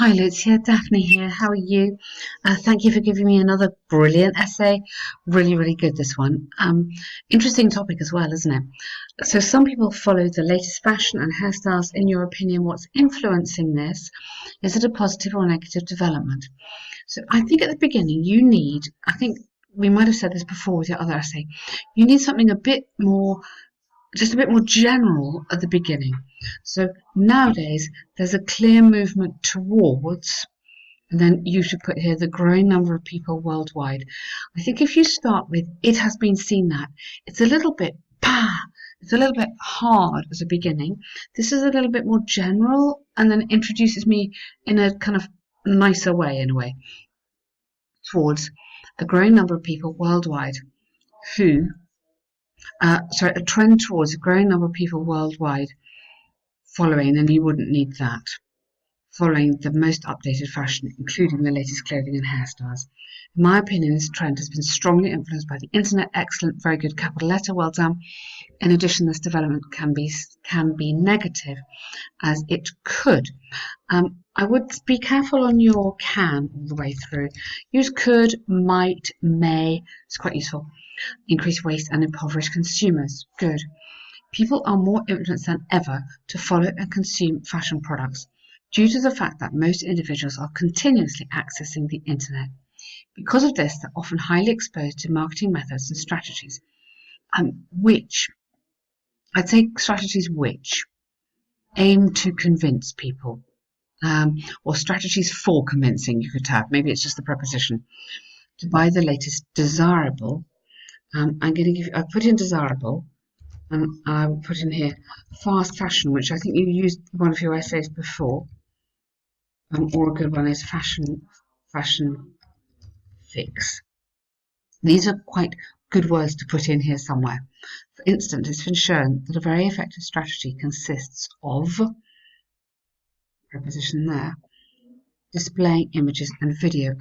Hi Luzia, Daphne here. How are you? Thank you for giving me another brilliant essay. Really, really good this one. Interesting topic as well, isn't it? So some people follow the latest fashion and hairstyles. In your opinion, what's influencing this? Is it a positive or negative development? So I think at the beginning I think we might have said this before with your other essay, you need something a bit more just a bit more general at the beginning. So nowadays, there's a clear movement towards, and then you should put here the growing number of people worldwide. I think if you start with, it has been seen that, it's a little bit, it's a little bit hard as a beginning. This is a little bit more general and then introduces me in a kind of nicer way, in a way, towards a growing number of people worldwide who a trend towards a growing number of people worldwide following, and you wouldn't need that, following the most updated fashion, including the latest clothing and hairstyles. In my opinion, this trend has been strongly influenced by the internet. Excellent, very good, capital letter, well done. In addition, this development can be negative, as it could. I would be careful on your can all the way through. Use could, might, may. It's quite useful. Increase waste and impoverish consumers. Good. People are more influenced than ever to follow and consume fashion products due to the fact that most individuals are continuously accessing the internet. Because of this, they're often highly exposed to marketing methods and strategies, which I'd say strategies which aim to convince people, or strategies for convincing. You could have, maybe it's just the preposition, to buy the latest desirable. I'm going to give. I put in desirable. I will put in here fast fashion, which I think you used one of your essays before. Or a good one is fashion fix. These are quite good words to put in here somewhere. For instance, it's been shown that a very effective strategy consists of, preposition there, displaying images and videos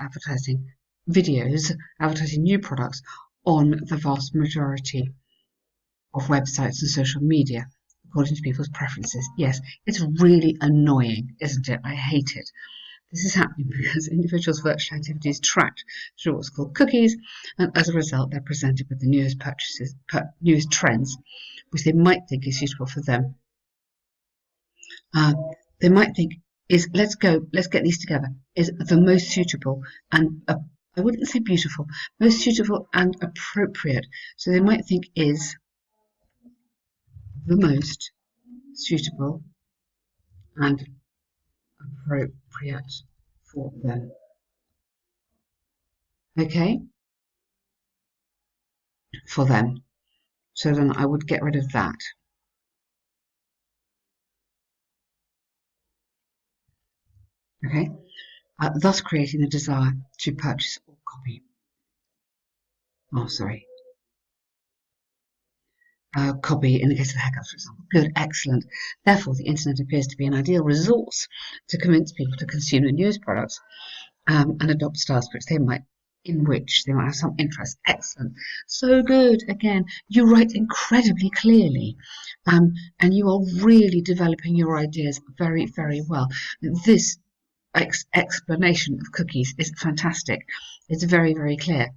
advertising new products on the vast majority of websites and social media, according to people's preferences. Yes, it's really annoying, isn't it? I hate it. This is happening because individuals' virtual activity is tracked through what's called cookies, and as a result, they're presented with the newest trends, which they might think is suitable for them. They might think let's get these together, is the most suitable and I wouldn't say beautiful, most suitable and appropriate. So they might think is the most suitable and appropriate for them. Okay, for them. So then I would get rid of that. Okay, thus creating the desire to purchase or copy. Oh, sorry. Copy in the case of haircuts, for example. Good, excellent. Therefore, the internet appears to be an ideal resource to convince people to consume the newest products and adopt styles in which they might have some interest. Excellent. So good. Again, you write incredibly clearly, and you are really developing your ideas very, very well. This explanation of cookies is fantastic. It's very, very clear.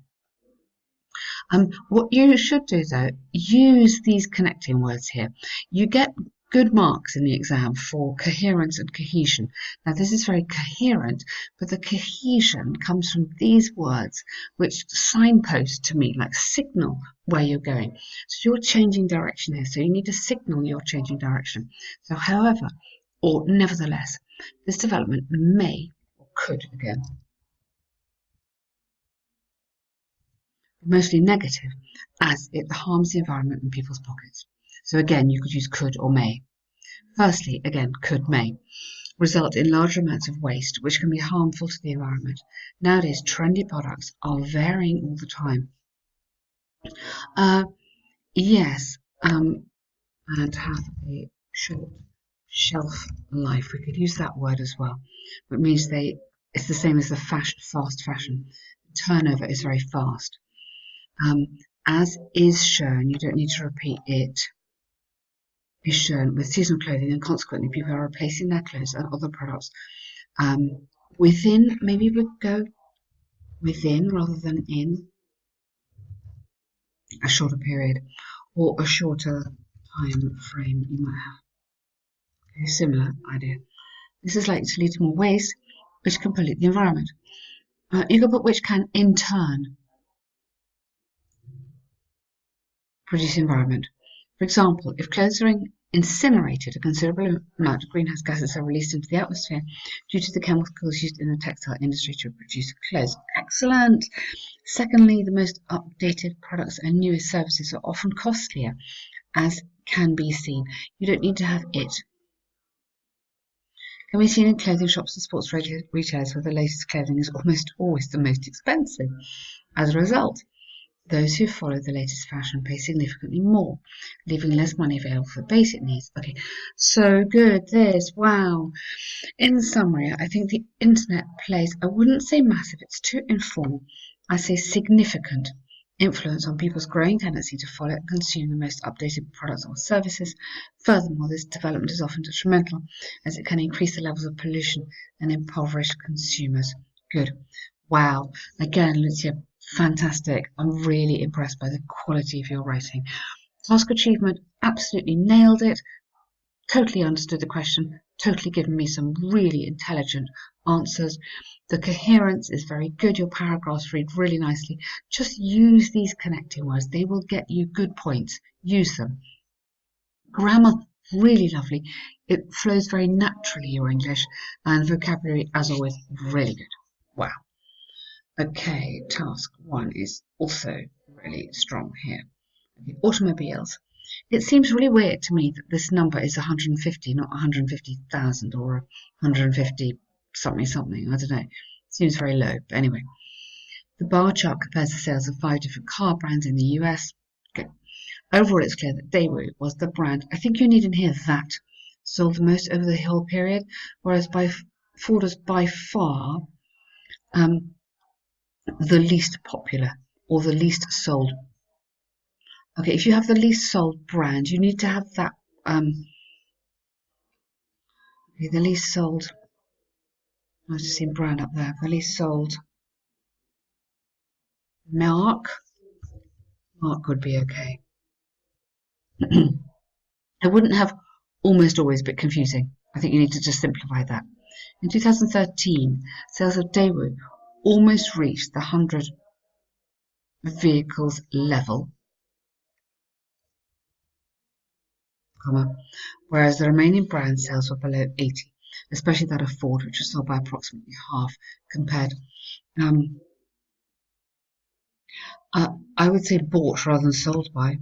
What you should do though, use these connecting words here. You get good marks in the exam for coherence and cohesion. Now this is very coherent, but the cohesion comes from these words which signpost to me, like signal where you're going. So you're changing direction here, so you need to signal you're changing direction. So however, or nevertheless, this development may, or could again, mostly negative, as it harms the environment and people's pockets. So again, you could use could or may. Firstly, again, could may result in large amounts of waste, which can be harmful to the environment. Nowadays, trendy products are varying all the time. Yes, and have a short shelf life. We could use that word as well. But it means it's the same as the fast fashion. Turnover is very fast. As is shown, you don't need to repeat it, is shown with seasonal clothing, and consequently people are replacing their clothes and other products Within, maybe we go within rather than in a shorter period or a shorter time frame you might have. A similar idea. This is likely to lead to more waste, which can pollute the environment. You can put which can, in turn, produce environment. For example, if clothes are incinerated, a considerable amount of greenhouse gases are released into the atmosphere due to the chemicals used in the textile industry to produce clothes. Excellent! Secondly, the most updated products and newest services are often costlier, as can be seen. You don't need to have it. Can be seen in clothing shops and sports retailers where the latest clothing is almost always the most expensive. As a result, those who follow the latest fashion pay significantly more, leaving less money available for basic needs. Okay, so good, this, wow. In summary, I think the internet plays, I wouldn't say massive, it's too informal, I say significant influence on people's growing tendency to follow and consume the most updated products or services. Furthermore, this development is often detrimental as it can increase the levels of pollution and impoverish consumers. Good. Wow. Again, Luzia, fantastic. I'm really impressed by the quality of your writing. Task achievement, absolutely nailed it. Totally understood the question, totally given me some really intelligent answers. The coherence is very good. Your paragraphs read really nicely. Just use these connecting words. They will get you good points. Use them. Grammar, really lovely. It flows very naturally, your English. And vocabulary, as always, really good. Wow. Okay, task 1 is also really strong here. Okay, automobiles. It seems really weird to me that this number is 150, not 150,000 or 150 something something. I don't know. Seems very low. But anyway, the bar chart compares the sales of 5 different car brands in the US. Okay. Overall, it's clear that Daewoo was the brand. I think you need in here that sold the most over the whole period, whereas Ford is by far the least popular or the least sold. Okay, if you have the least sold brand, you need to have that. Okay, the least sold. I've just seen brand up there. The least sold. Mark. Mark would be okay. I wouldn't have almost always, but confusing. I think you need to just simplify that. In 2013, sales of Daewoo almost reached the 100 vehicles level, whereas the remaining brand sales were below 80, especially that of Ford, which was sold by approximately half compared. I would say bought rather than sold by.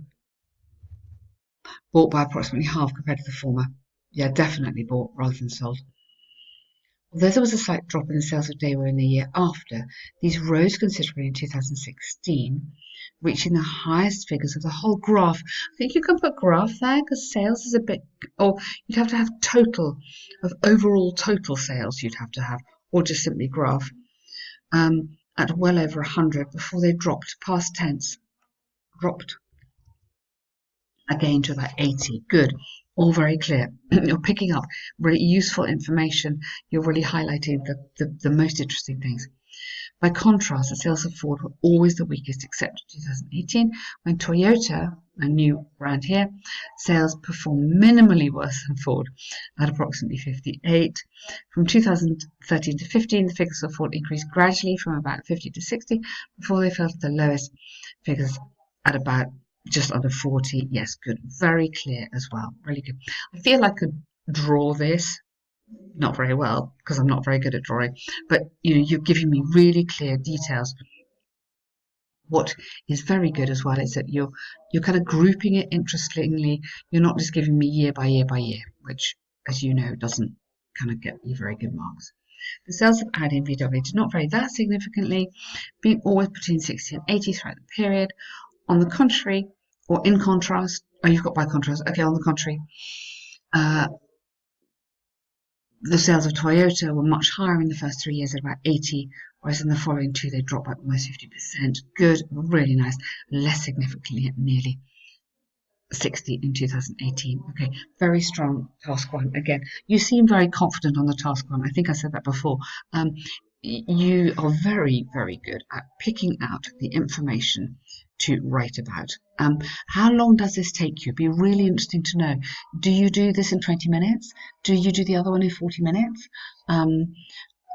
Bought by approximately half compared to the former. Yeah, definitely bought rather than sold. Although there was a slight drop in the sales of Daewoo in the year after, these rose considerably in 2016, reaching the highest figures of the whole graph. I think you can put graph there because sales is a bit, or you'd have to have total of overall total sales you'd have to have, or just simply graph, at well over 100 before they dropped past tense, dropped again to about 80. Good. All very clear. You're picking up really useful information. You're really highlighting the most interesting things. By contrast, the sales of Ford were always the weakest, except in 2018, when Toyota, a new brand here, sales performed minimally worse than Ford at approximately 58. From 2013 to 15, the figures of Ford increased gradually from about 50 to 60 before they fell to the lowest figures at about just under 40. Yes, good. Very clear as well. Really good. I feel I could draw this. Not very well, because I'm not very good at drawing. But you're giving me really clear details. What is very good as well is that you're kind of grouping it interestingly. You're not just giving me year by year by year, which, as you know, doesn't kind of get you very good marks. The sales of Audi and VW did not vary that significantly, being always between 60 and 80 throughout the period. On the contrary, or in contrast, oh, you've got by contrast, okay, on the contrary, the sales of Toyota were much higher in the first 3 years at about 80, whereas in the following 2 they dropped by almost 50%. Good, really nice, less significantly at nearly 60 in 2018. Okay, very strong task one. Again, you seem very confident on the task one. I think I said that before. Um, you are very, very good at picking out the information to write about. How long does this take you? It'd be really interesting to know. Do you do this in 20 minutes? Do you do the other one in 40 minutes?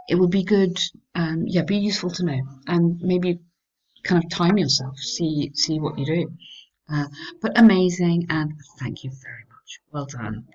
It would be good, yeah, be useful to know. And maybe kind of time yourself, see what you do. Uh, but amazing, and thank you very much. Well done.